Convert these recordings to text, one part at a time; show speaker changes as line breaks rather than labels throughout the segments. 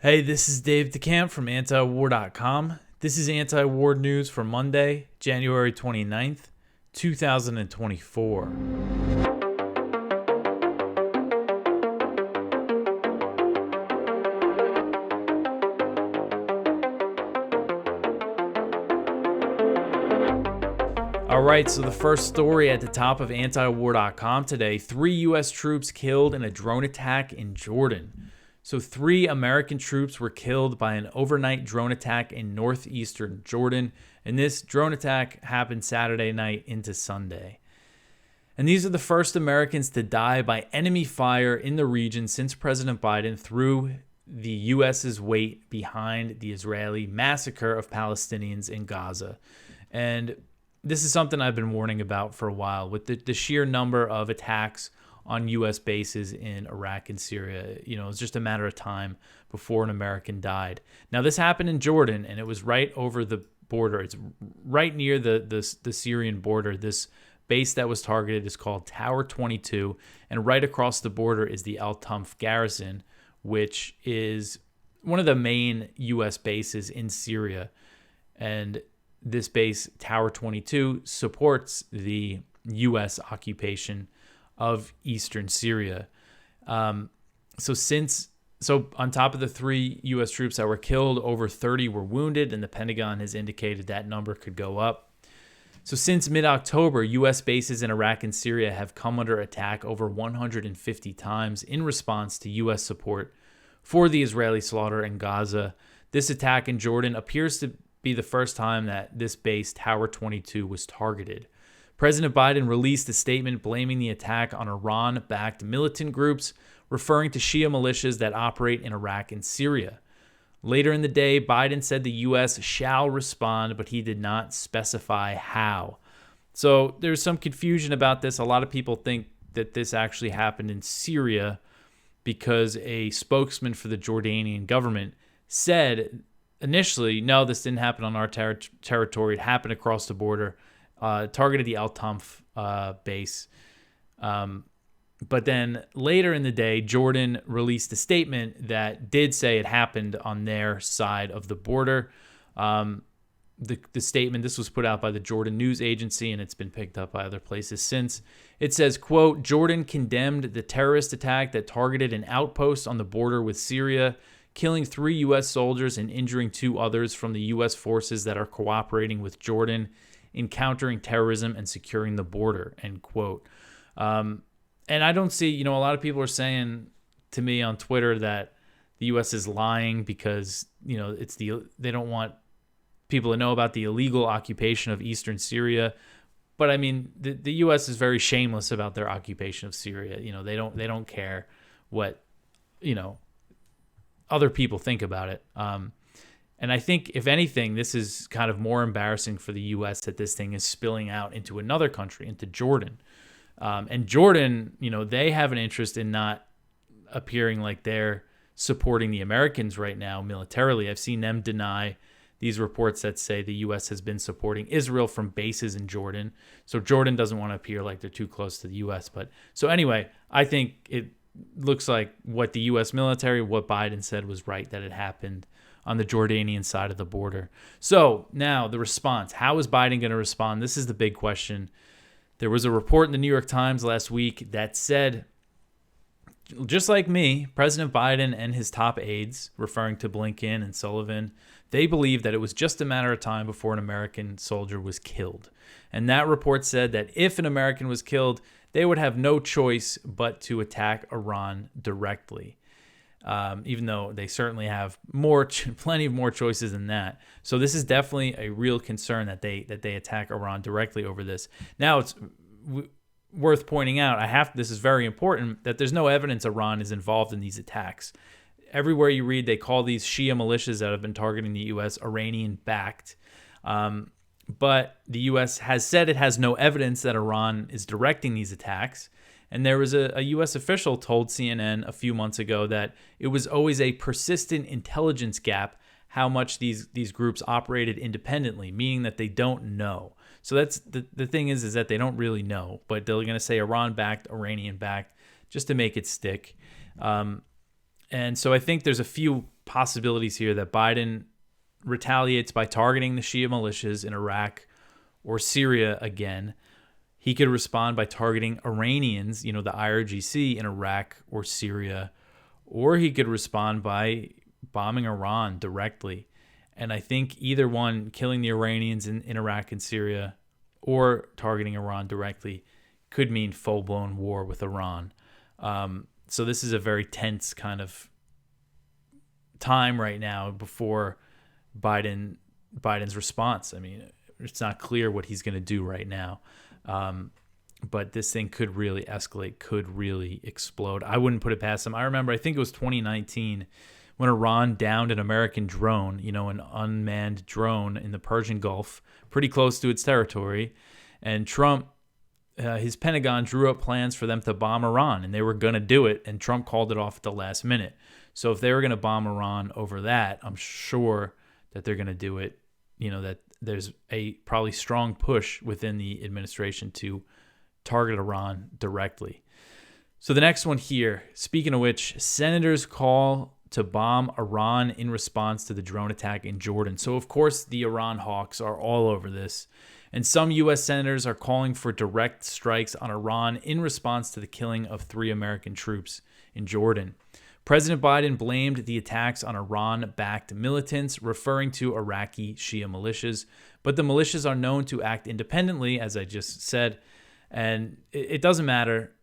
Hey, this is Dave DeCamp from antiwar.com. This is anti-war news for Monday, January 29th, 2024. All right, so the first story at the top of antiwar.com today, 3 U.S. troops killed in a drone attack in Jordan. So 3 American troops were killed by an overnight drone attack in northeastern Jordan, and this drone attack happened Saturday night into Sunday. And these are the first Americans to die by enemy fire in the region since President Biden threw the U.S.'s weight behind the Israeli massacre of Palestinians in Gaza. And this is something I've been warning about for a while with the sheer number of attacks on U.S. bases in Iraq and Syria. You know, it's just a matter of time before an American died. Now, this happened in Jordan, and it was right over the border. It's right near the Syrian border. This base that was targeted is called Tower 22, and right across the border is the Al-Tanf garrison, which is one of the main U.S. bases in Syria. And this base, Tower 22, supports the U.S. occupation of eastern Syria. So on top of the 3 U.S. troops that were killed, over 30 were wounded, and the Pentagon has indicated that number could go up. So since mid-October, U.S. bases in Iraq and Syria have come under attack over 150 times in response to U.S. support for the Israeli slaughter in Gaza. This attack in Jordan appears to be the first time that this base, Tower 22, was targeted. President Biden released a statement blaming the attack on Iran-backed militant groups, referring to Shia militias that operate in Iraq and Syria. Later in the day, Biden said the U.S. shall respond, but he did not specify how. So there's some confusion about this. A lot of people think that this actually happened in Syria because a spokesman for the Jordanian government said initially, no, this didn't happen on our territory. It happened across the border. Targeted the Al-Tanf base. But then later in the day, Jordan released a statement that did say it happened on their side of the border. The statement, this was put out by the Jordan News Agency, and it's been picked up by other places since. It says, quote, Jordan condemned the terrorist attack that targeted an outpost on the border with Syria, killing 3 U.S. soldiers and injuring 2 others from the U.S. forces that are cooperating with Jordan in countering terrorism and securing the border, end quote. And I don't see, a lot of people are saying to me on Twitter that the U.S. is lying because, they don't want people to know about the illegal occupation of eastern Syria. But I mean, the U.S. is very shameless about their occupation of Syria. They don't care what, other people think about it. And I think, if anything, this is kind of more embarrassing for the U.S. that this thing is spilling out into another country, into Jordan. And Jordan, they have an interest in not appearing like they're supporting the Americans right now militarily. I've seen them deny these reports that say the U.S. has been supporting Israel from bases in Jordan. So Jordan doesn't want to appear like they're too close to the U.S. So anyway, I think it looks like what the U.S. military, what Biden said was right, that it happened on the Jordanian side of the border. So now the response. How is Biden going to respond? This is the big question. There was a report in the New York Times last week that said, just like me, President Biden and his top aides, referring to Blinken and Sullivan, they believed that it was just a matter of time before an American soldier was killed. And that report said that if an American was killed, they would have no choice but to attack Iran directly. Even though they certainly have plenty of more choices than that. So this is definitely a real concern that they attack Iran directly over this. Now, it's worth pointing out, this is very important, that there's no evidence Iran is involved in these attacks. Everywhere you read, they call these Shia militias that have been targeting the U.S. Iranian-backed. But the U.S. has said it has no evidence that Iran is directing these attacks. And there was a U.S. official told CNN a few months ago that it was always a persistent intelligence gap how much these groups operated independently, meaning that they don't know. So that's the thing is that they don't really know, but they're going to say Iran-backed, Iranian-backed, just to make it stick. And so I think there's a few possibilities here that Biden retaliates by targeting the Shia militias in Iraq or Syria again. He could respond by targeting Iranians, the IRGC in Iraq or Syria, or he could respond by bombing Iran directly. And I think either one, killing the Iranians in Iraq and Syria or targeting Iran directly, could mean full-blown war with Iran. So this is a very tense kind of time right now before Biden's response. I mean, it's not clear what he's going to do right now. But this thing could really escalate, could really explode. I wouldn't put it past him. I remember, I think it was 2019 when Iran downed an American drone, an unmanned drone in the Persian Gulf, pretty close to its territory. And Trump, his Pentagon drew up plans for them to bomb Iran, and they were going to do it, and Trump called it off at the last minute. So if they were going to bomb Iran over that, I'm sure that they're going to do it, that there's a probably strong push within the administration to target Iran directly. So the next one here, speaking of which, senators call to bomb Iran in response to the drone attack in Jordan. So of course the Iran hawks are all over this. And some U.S. senators are calling for direct strikes on Iran in response to the killing of 3 American troops in Jordan. President Biden blamed the attacks on Iran-backed militants, referring to Iraqi Shia militias. But the militias are known to act independently, as I just said, and it doesn't matter.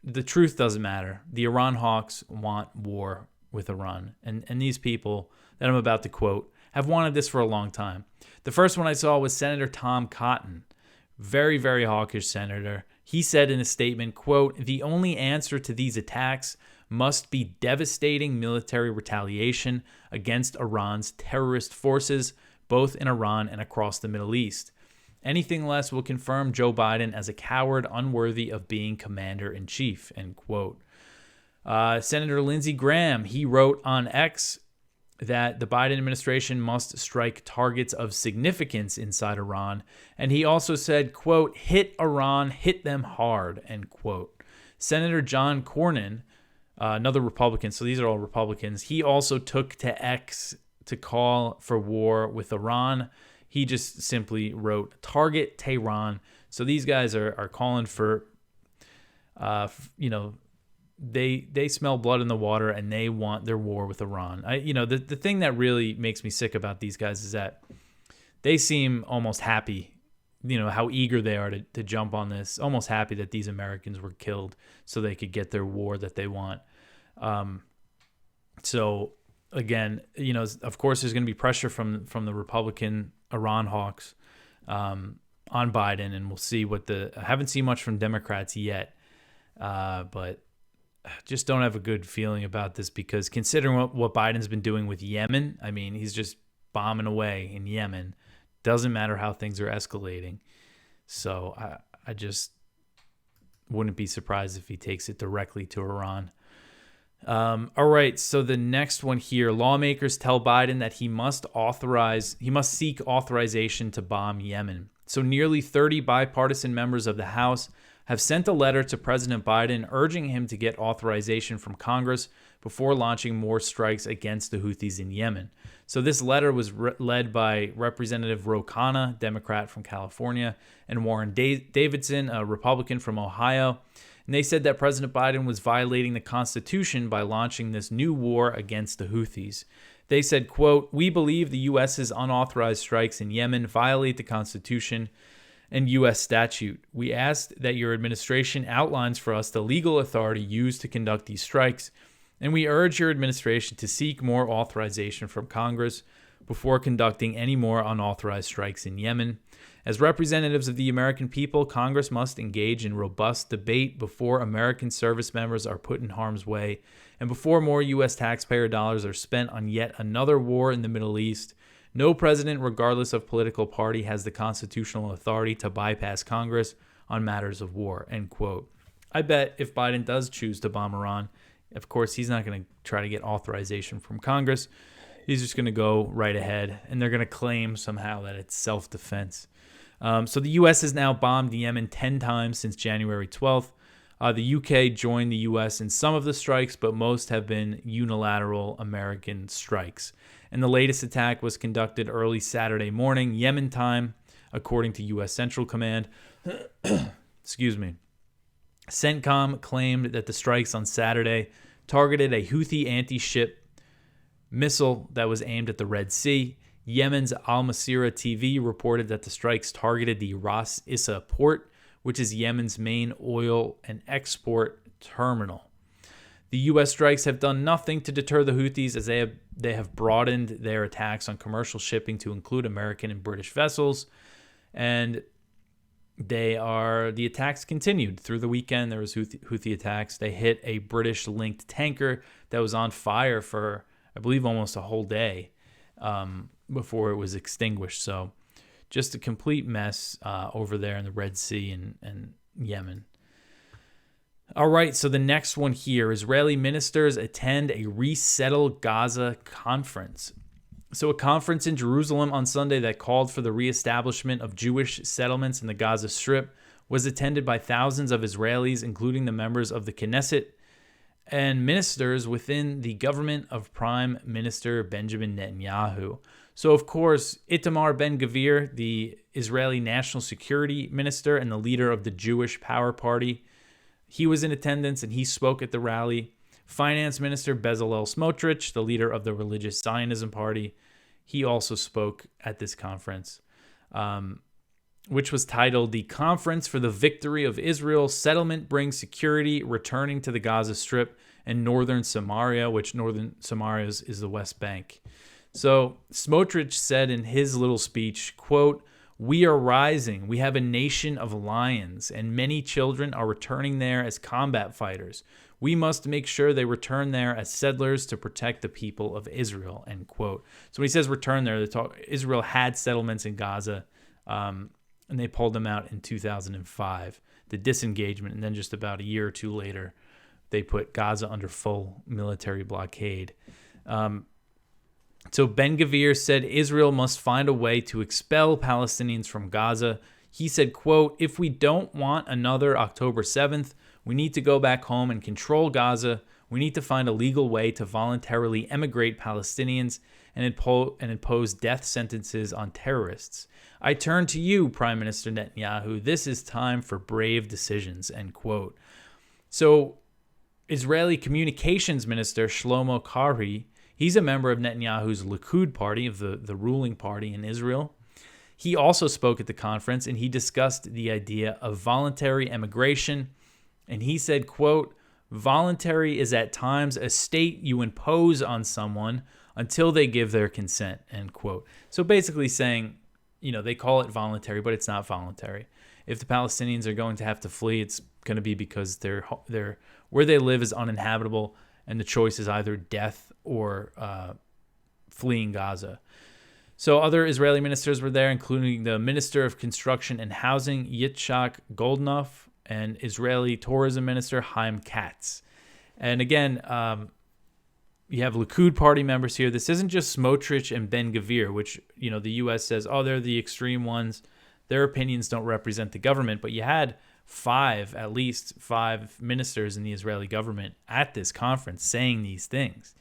The truth doesn't matter. The Iran hawks want war with Iran. And these people that I'm about to quote have wanted this for a long time. The first one I saw was Senator Tom Cotton, very, very hawkish senator. He said in a statement, quote, "The only answer to these attacks must be devastating military retaliation against Iran's terrorist forces, both in Iran and across the Middle East. Anything less will confirm Joe Biden as a coward unworthy of being commander-in-chief," end quote. Senator Lindsey Graham, he wrote on X that the Biden administration must strike targets of significance inside Iran. And he also said, quote, "Hit Iran, hit them hard," end quote. Senator John Cornyn, another Republican, so these are all Republicans, he also took to X to call for war with Iran. He just simply wrote, "Target Tehran." So these guys are calling for, they smell blood in the water and they want their war with Iran. The thing that really makes me sick about these guys is that they seem almost happy, how eager they are to jump on this, almost happy that these Americans were killed so they could get their war that they want. So again, of course there's going to be pressure from the Republican Iran hawks on Biden, and we'll see I haven't seen much from Democrats yet, but just don't have a good feeling about this, because considering what Biden's been doing with Yemen, I mean, he's just bombing away in Yemen. Doesn't matter how things are escalating. So I just wouldn't be surprised if he takes it directly to Iran. All right, so the next one here, lawmakers tell Biden that he must seek authorization to bomb Yemen. So nearly 30 bipartisan members of the House have sent a letter to President Biden urging him to get authorization from Congress before launching more strikes against the Houthis in Yemen. So this letter was led by Representative Ro Khanna, Democrat from California, and Warren Davidson, a Republican from Ohio. And they said that President Biden was violating the Constitution by launching this new war against the Houthis. They said, quote, "We believe the U.S.'s unauthorized strikes in Yemen violate the Constitution and U.S. statute. We ask that your administration outlines for us the legal authority used to conduct these strikes, and we urge your administration to seek more authorization from Congress before conducting any more unauthorized strikes in Yemen. As representatives of the American people, Congress must engage in robust debate before American service members are put in harm's way and before more U.S. taxpayer dollars are spent on yet another war in the Middle East. No president, regardless of political party, has the constitutional authority to bypass Congress on matters of war," end quote. I bet if Biden does choose to bomb Iran, of course, he's not going to try to get authorization from Congress. He's just going to go right ahead, and they're going to claim somehow that it's self-defense. So the U.S. has now bombed Yemen 10 times since January 12th. The UK joined the US in some of the strikes, but most have been unilateral American strikes. And the latest attack was conducted early Saturday morning, Yemen time, according to US Central Command. Excuse me. CENTCOM claimed that the strikes on Saturday targeted a Houthi anti-ship missile that was aimed at the Red Sea. Yemen's Al Masirah TV reported that the strikes targeted the Ras Issa port, which is Yemen's main oil and export terminal. The U.S. strikes have done nothing to deter the Houthis, as they have broadened their attacks on commercial shipping to include American and British vessels, and the attacks continued through the weekend. There was Houthi attacks. They hit a British-linked tanker that was on fire for, I believe, almost a whole day before it was extinguished. So just a complete mess over there in the Red Sea and Yemen. All right, so the next one here, Israeli ministers attend a Resettle Gaza conference. So a conference in Jerusalem on Sunday that called for the reestablishment of Jewish settlements in the Gaza Strip was attended by thousands of Israelis, including the members of the Knesset and ministers within the government of Prime Minister Benjamin Netanyahu. So, of course, Itamar Ben-Gvir, the Israeli National Security Minister and the leader of the Jewish Power Party, he was in attendance and he spoke at the rally. Finance Minister Bezalel Smotrich, the leader of the Religious Zionism Party, he also spoke at this conference, which was titled The Conference for the Victory of Israel, Settlement Brings Security, Returning to the Gaza Strip and Northern Samaria, which Northern Samaria is the West Bank. So Smotrich said in his little speech, quote, "We are rising. We have a nation of lions, and many children are returning there as combat fighters. We must make sure they return there as settlers to protect the people of Israel," end quote. So when he says return there, Israel had settlements in Gaza, and they pulled them out in 2005, the disengagement, and then just about a year or two later, they put Gaza under full military blockade. So Ben-Gvir said Israel must find a way to expel Palestinians from Gaza. He said, quote, "If we don't want another October 7th, we need to go back home and control Gaza. We need to find a legal way to voluntarily emigrate Palestinians and impose death sentences on terrorists. I turn to you, Prime Minister Netanyahu. This is time for brave decisions," end quote. So Israeli Communications Minister Shlomo Karhi, he's a member of Netanyahu's Likud party, of the ruling party in Israel. He also spoke at the conference, and he discussed the idea of voluntary emigration. And he said, quote, "Voluntary is at times a state you impose on someone until they give their consent," end quote. So basically saying, they call it voluntary, but it's not voluntary. If the Palestinians are going to have to flee, it's going to be because they're where they live is uninhabitable, and the choice is either death or fleeing Gaza. So other Israeli ministers were there, including the Minister of Construction and Housing, Yitzhak Goldknof, and Israeli Tourism Minister Chaim Katz. And again, you have Likud party members here. This isn't just Smotrich and Ben-Gvir, which the U.S. says, they're the extreme ones. Their opinions don't represent the government. But you had at least five ministers in the Israeli government at this conference saying these things.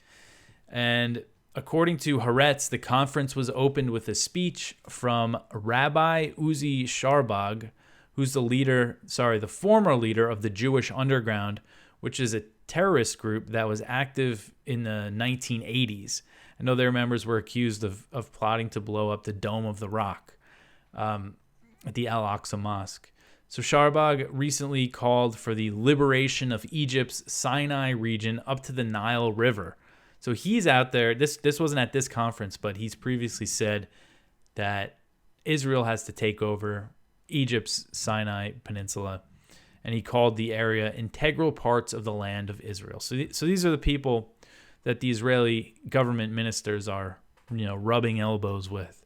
And according to Haaretz, the conference was opened with a speech from Rabbi Uzi Sharbag, who's the former leader of the Jewish Underground, which is a terrorist group that was active in the 1980s. I know their members were accused of plotting to blow up the Dome of the Rock at the Al-Aqsa Mosque. So Sharbag recently called for the liberation of Egypt's Sinai region up to the Nile River. So he's out there. This wasn't at this conference, but he's previously said that Israel has to take over Egypt's Sinai Peninsula, and he called the area integral parts of the land of Israel. So these are the people that the Israeli government ministers are, rubbing elbows with.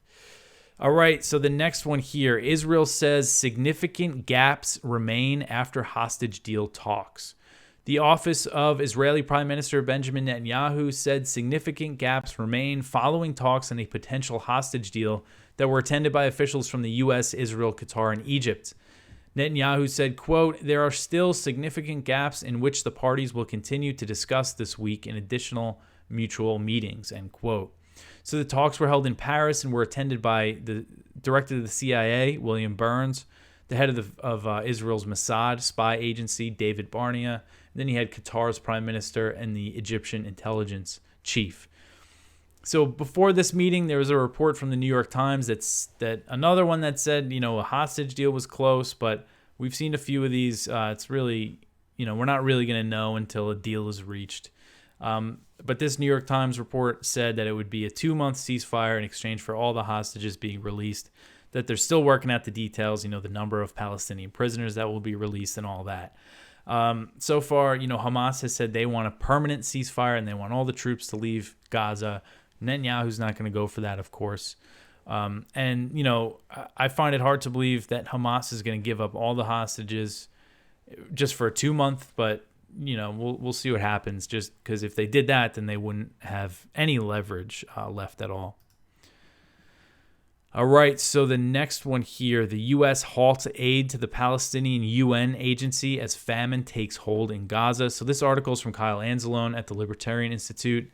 All right, so the next one here, Israel says significant gaps remain after hostage deal talks. The office of Israeli Prime Minister Benjamin Netanyahu said significant gaps remain following talks on a potential hostage deal that were attended by officials from the U.S., Israel, Qatar, and Egypt. Netanyahu said, quote, "There are still significant gaps in which the parties will continue to discuss this week in additional mutual meetings," end quote. So the talks were held in Paris and were attended by the director of the CIA, William Burns, the head of Israel's Mossad spy agency, David Barnea. And then he had Qatar's prime minister and the Egyptian intelligence chief. So before this meeting, there was a report from the New York Times that another one that said, a hostage deal was close, but we've seen a few of these. It's really, we're not really going to know until a deal is reached. But this New York Times report said that it would be a 2-month ceasefire in exchange for all the hostages being released, that they're still working out the details, the number of Palestinian prisoners that will be released and all that. So far, Hamas has said they want a permanent ceasefire and they want all the troops to leave Gaza. Netanyahu's not going to go for that, of course. I find it hard to believe that Hamas is going to give up all the hostages just for a 2-month, but we'll see what happens. Just because if they did that, then they wouldn't have any leverage left at all. All right, so the next one here, the U.S. halts aid to the Palestinian UN agency as famine takes hold in Gaza. So this article is from Kyle Anzalone at the Libertarian Institute.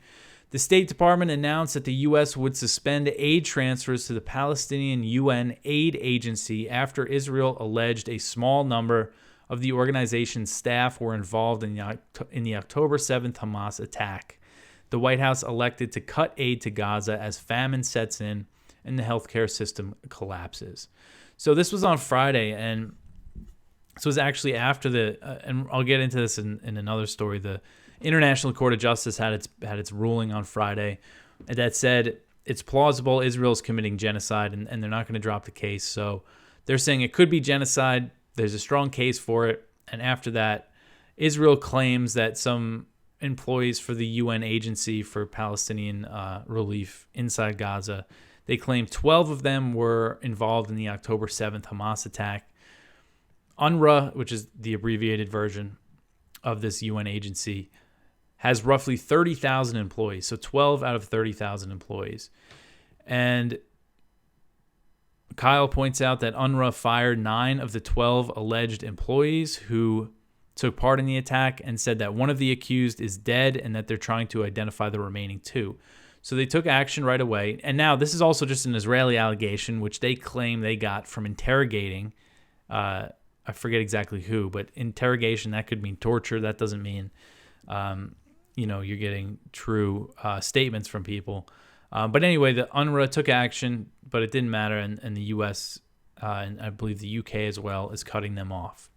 The State Department announced that the U.S. would suspend aid transfers to the Palestinian UN aid agency after Israel alleged a small number of the organization's staff were involved in the October 7th Hamas attack. The White House elected to cut aid to Gaza as famine sets in and the healthcare system collapses. So this was on Friday, and this was actually after and I'll get into this in another story. The International Court of Justice had its ruling on Friday that said it's plausible Israel's committing genocide, and they're not going to drop the case. So they're saying it could be genocide. There's a strong case for it. And after that, Israel claims that some employees for the UN Agency for Palestinian Relief inside Gaza, they claim 12 of them were involved in the October 7th Hamas attack. UNRWA, which is the abbreviated version of this UN agency, has roughly 30,000 employees. So 12 out of 30,000 employees. And Kyle points out that UNRWA fired 9 of the 12 alleged employees who took part in the attack and said that one of the accused is dead and that they're trying to identify the remaining 2. So they took action right away. And now this is also just an Israeli allegation, which they claim they got from interrogating, I forget exactly who, but interrogation, that could mean torture. That doesn't mean, you're getting true statements from people. But anyway, the UNRWA took action, but it didn't matter. And the U.S. And I believe the UK as well is cutting them off.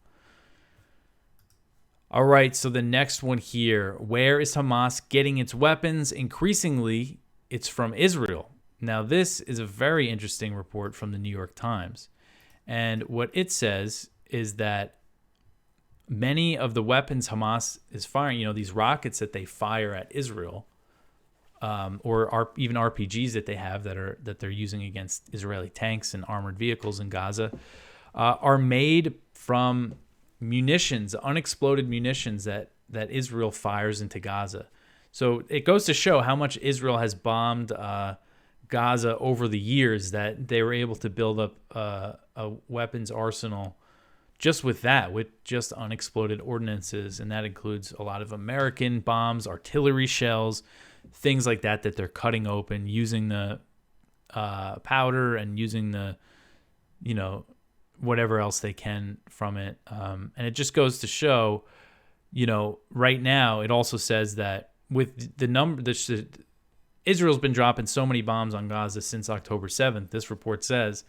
All right, so the next one here. Where is Hamas getting its weapons? Increasingly, it's from Israel. Now, this is a very interesting report from the New York Times. And what it says is that many of the weapons Hamas is firing, these rockets that they fire at Israel, or even RPGs that they have that they're using against Israeli tanks and armored vehicles in Gaza, are made from munitions, unexploded munitions that Israel fires into Gaza. So it goes to show how much Israel has bombed Gaza over the years, that they were able to build up a weapons arsenal just with just unexploded ordnances. And that includes a lot of American bombs, artillery shells, things like that they're cutting open, using the powder and using the, whatever else they can from it. And it just goes to show, right now, it also says that with the number, Israel's been dropping so many bombs on Gaza since October 7th. This report says,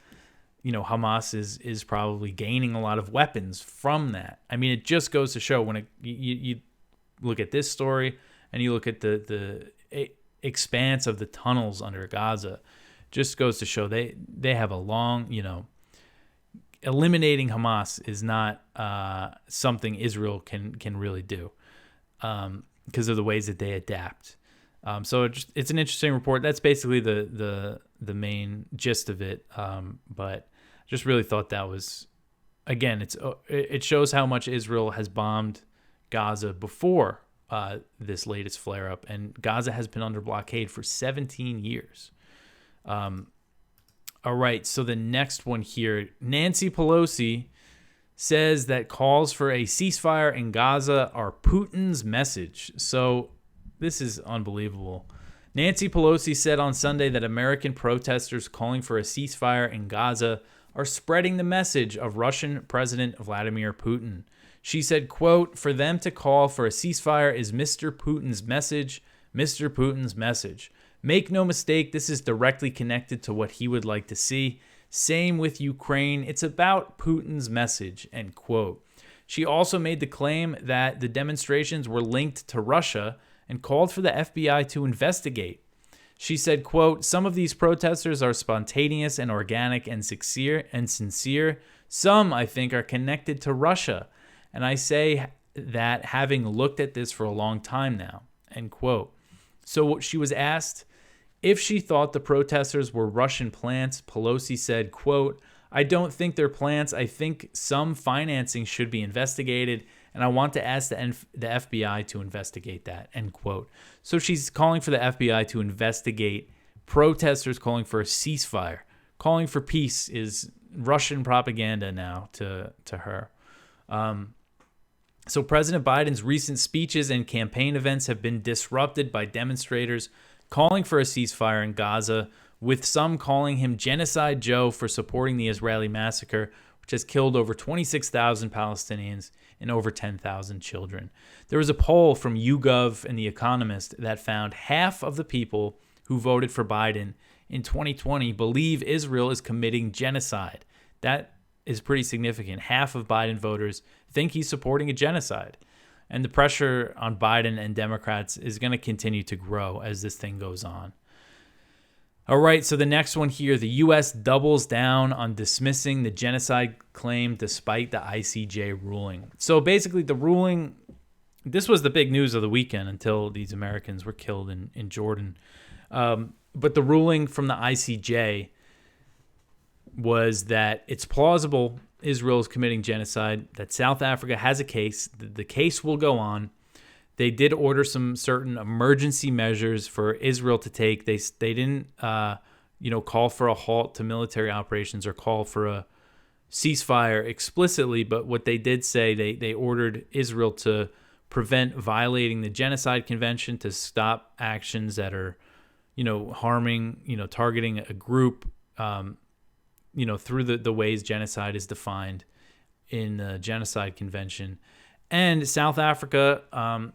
Hamas is probably gaining a lot of weapons from that. I mean, it just goes to show when you look at this story and you look at the expanse of the tunnels under Gaza, just goes to show they have a long, eliminating Hamas is not something Israel can really do because of the ways that they adapt. So it's an interesting report. That's basically the main gist of it. But just really thought that was, again, it shows how much Israel has bombed Gaza before this latest flare-up, and Gaza has been under blockade for 17 years. All right, so the next one here, Nancy Pelosi says that calls for a ceasefire in Gaza are Putin's message. So this is unbelievable. Nancy Pelosi said on Sunday that American protesters calling for a ceasefire in Gaza are spreading the message of Russian President Vladimir Putin. She said, quote, "For them to call for a ceasefire is Mr. Putin's message, Mr. Putin's message. Make no mistake, this is directly connected to what he would like to see. Same with Ukraine. It's about Putin's message," end quote. She also made the claim that the demonstrations were linked to Russia and called for the FBI to investigate. She said, quote, "Some of these protesters are spontaneous and organic and sincere. Some, I think, are connected to Russia. And I say that having looked at this for a long time now," end quote. So she was asked if she thought the protesters were Russian plants. Pelosi said, quote, "I don't think they're plants. I think some financing should be investigated, and I want to ask the FBI to investigate that," end quote. So she's calling for the FBI to investigate protesters calling for a ceasefire. Calling for peace is Russian propaganda now to her. So President Biden's recent speeches and campaign events have been disrupted by demonstrators calling for a ceasefire in Gaza, with some calling him Genocide Joe for supporting the Israeli massacre, which has killed over 26,000 Palestinians and over 10,000 children. There was a poll from YouGov and The Economist that found half of the people who voted for Biden in 2020 believe Israel is committing genocide. That is pretty significant. Half of Biden voters think he's supporting a genocide. And the pressure on Biden and Democrats is going to continue to grow as this thing goes on. All right, so the next one here, the U.S. doubles down on dismissing the genocide claim despite the ICJ ruling. So basically the ruling, this was the big news of the weekend until these Americans were killed in Jordan. But the ruling from the ICJ was that it's plausible Israel is committing genocide, that South Africa has a case, the case will go on. They did order some certain emergency measures for Israel to take. They didn't, call for a halt to military operations or call for a ceasefire explicitly, but what they did say, they ordered Israel to prevent violating the Genocide Convention, to stop actions that are, harming, targeting a group, through the ways genocide is defined in the Genocide Convention. And South Africa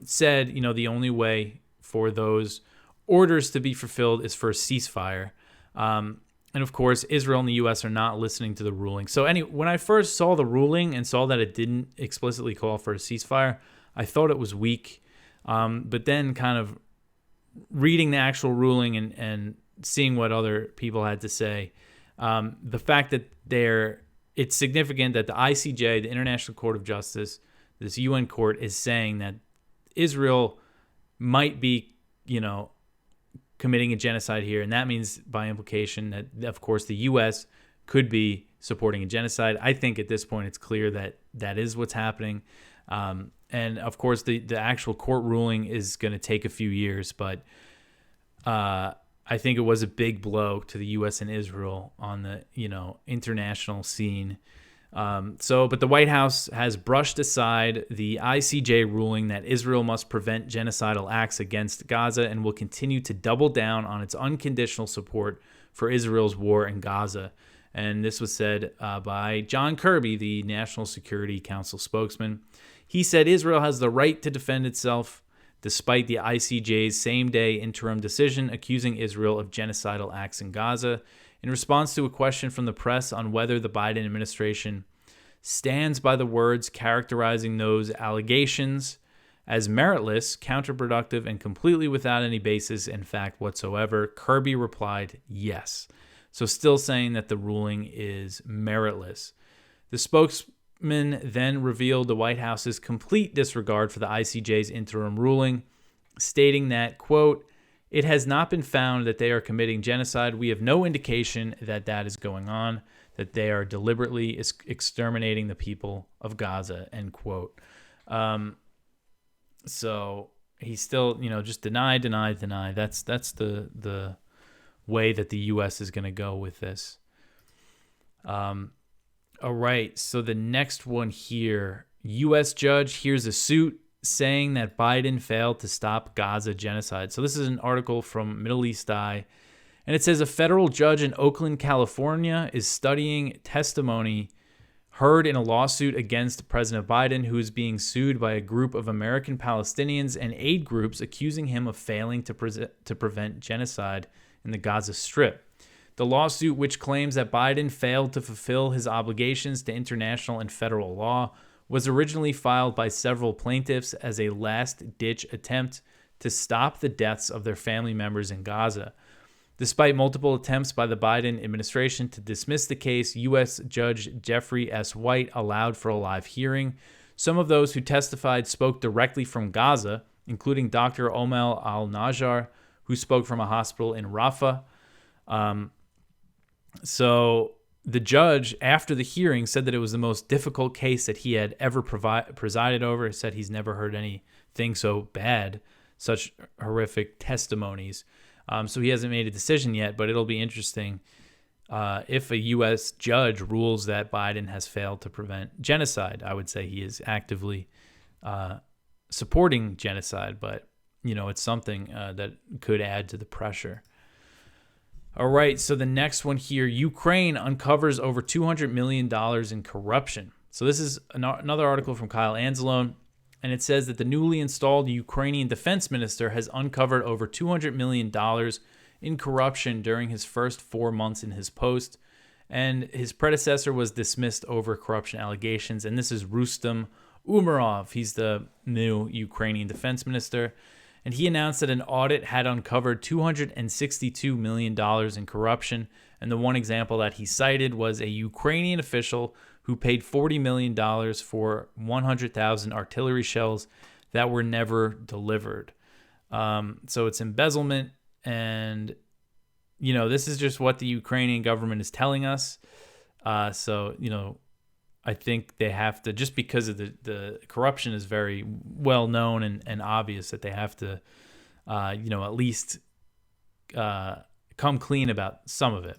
said, the only way for those orders to be fulfilled is for a ceasefire. And of course, Israel and the U.S. are not listening to the ruling. So anyway, when I first saw the ruling and saw that it didn't explicitly call for a ceasefire, I thought it was weak. But then kind of reading the actual ruling and seeing what other people had to say, the fact that it's significant that the ICJ, the International Court of Justice, this UN court, is saying that Israel might be, committing a genocide here. And that means by implication that, of course, the U.S. could be supporting a genocide. I think at this point it's clear that that is what's happening. And, of course, the actual court ruling is going to take a few years. But I think it was a big blow to the U.S. and Israel on the, international scene. But the White House has brushed aside the ICJ ruling that Israel must prevent genocidal acts against Gaza and will continue to double down on its unconditional support for Israel's war in Gaza. And this was said by John Kirby, the National Security Council spokesman. He said Israel has the right to defend itself despite the ICJ's same-day interim decision accusing Israel of genocidal acts in Gaza. In response to a question from the press on whether the Biden administration stands by the words characterizing those allegations as meritless, counterproductive, and completely without any basis in fact whatsoever, Kirby replied, yes. So still saying that the ruling is meritless. The spokesman then revealed the White House's complete disregard for the ICJ's interim ruling, stating that, quote, "It has not been found that they are committing genocide. We have no indication that that is going on, that they are deliberately exterminating the people of Gaza," end quote. So he still, just deny. That's the way that the U.S. is going to go with this. All right, so the next one here, U.S. judge hears a suit saying that Biden failed to stop Gaza genocide. So this is an article from Middle East Eye, and it says a federal judge in Oakland, California is studying testimony heard in a lawsuit against President Biden, who is being sued by a group of American Palestinians and aid groups accusing him of failing to prevent genocide in the Gaza Strip. The lawsuit, which claims that Biden failed to fulfill his obligations to international and federal law, was originally filed by several plaintiffs as a last-ditch attempt to stop the deaths of their family members in Gaza. Despite multiple attempts by the Biden administration to dismiss the case, U.S. Judge Jeffrey S. White allowed for a live hearing. Some of those who testified spoke directly from Gaza, including Dr. Omel Al-Najjar, who spoke from a hospital in Rafah. So the judge, after the hearing, said that it was the most difficult case that he had ever presided over. He said he's never heard anything so bad, such horrific testimonies. So he hasn't made a decision yet, but it'll be interesting if a U.S. judge rules that Biden has failed to prevent genocide. I would say he is actively supporting genocide, but it's something that could add to the pressure. All right, so the next one here, Ukraine uncovers over $200 million in corruption. So this is another article from Kyle Anzalone, and it says that the newly installed Ukrainian defense minister has uncovered over $200 million in corruption during his first 4 months in his post, and his predecessor was dismissed over corruption allegations, and this is Rustem Umerov. He's the new Ukrainian defense minister. And he announced that an audit had uncovered $262 million in corruption. And the one example that he cited was a Ukrainian official who paid $40 million for 100,000 artillery shells that were never delivered. So it's embezzlement. And, this is just what the Ukrainian government is telling us. I think they have to, just because of the corruption is very well known and obvious, that they have to, at least come clean about some of it.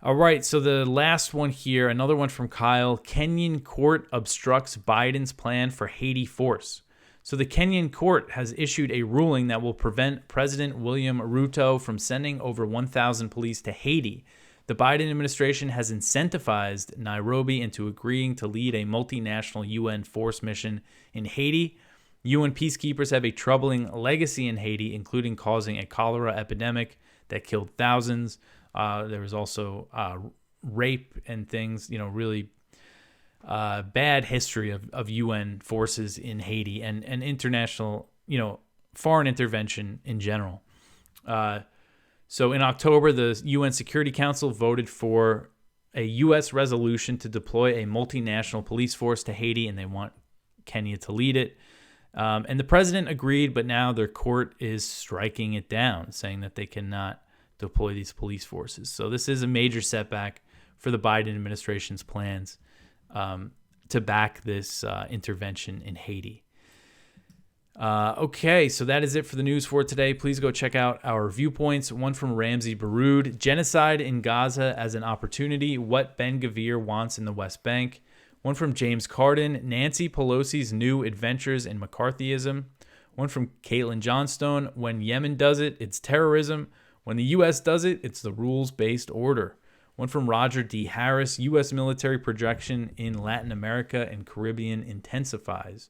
All right, so the last one here, another one from Kyle. Kenyan court obstructs Biden's plan for Haiti force. So the Kenyan court has issued a ruling that will prevent President William Ruto from sending over 1,000 police to Haiti. The Biden administration has incentivized Nairobi into agreeing to lead a multinational UN force mission in Haiti. UN peacekeepers have a troubling legacy in Haiti, including causing a cholera epidemic that killed thousands. There was also rape and things, really bad history of UN forces in Haiti and international, foreign intervention in general. So in October, the UN Security Council voted for a U.S. resolution to deploy a multinational police force to Haiti, and they want Kenya to lead it. And the president agreed, but now their court is striking it down, saying that they cannot deploy these police forces. So this is a major setback for the Biden administration's plans to back this intervention in Haiti. Okay, so that is it for the news for today. Please go check out our Viewpoints, one from Ramsey Baroud, Genocide in Gaza as an Opportunity, What Ben-Gvir Wants in the West Bank, one from James Carden, Nancy Pelosi's New Adventures in McCarthyism, one from Caitlin Johnstone, When Yemen Does It, It's Terrorism, When the U.S. Does It, It's the Rules-Based Order, one from Roger D. Harris, U.S. Military Projection in Latin America and Caribbean Intensifies.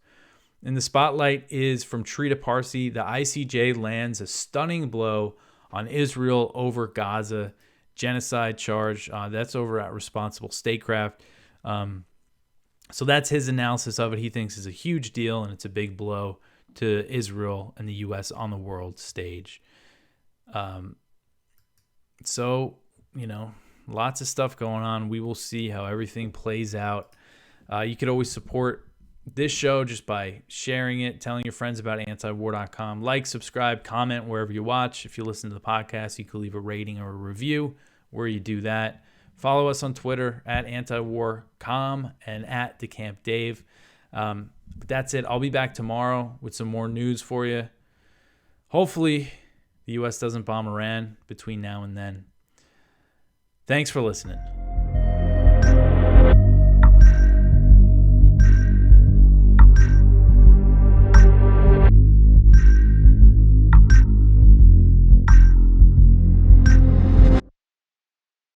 And the spotlight is from Trita Parsi. The ICJ lands a stunning blow on Israel over Gaza genocide charge. That's over at Responsible Statecraft. So that's his analysis of it. He thinks it's a huge deal and it's a big blow to Israel and the U.S. on the world stage. Lots of stuff going on. We will see how everything plays out. You could always support this show just by sharing it, telling your friends about antiwar.com. Like, subscribe, comment wherever you watch. If you listen to the podcast, you can leave a rating or a review where you do that. Follow us on Twitter at antiwar.com and at DeCampDave. That's it. I'll be back tomorrow with some more news for you. Hopefully, the U.S. doesn't bomb Iran between now and then. Thanks for listening.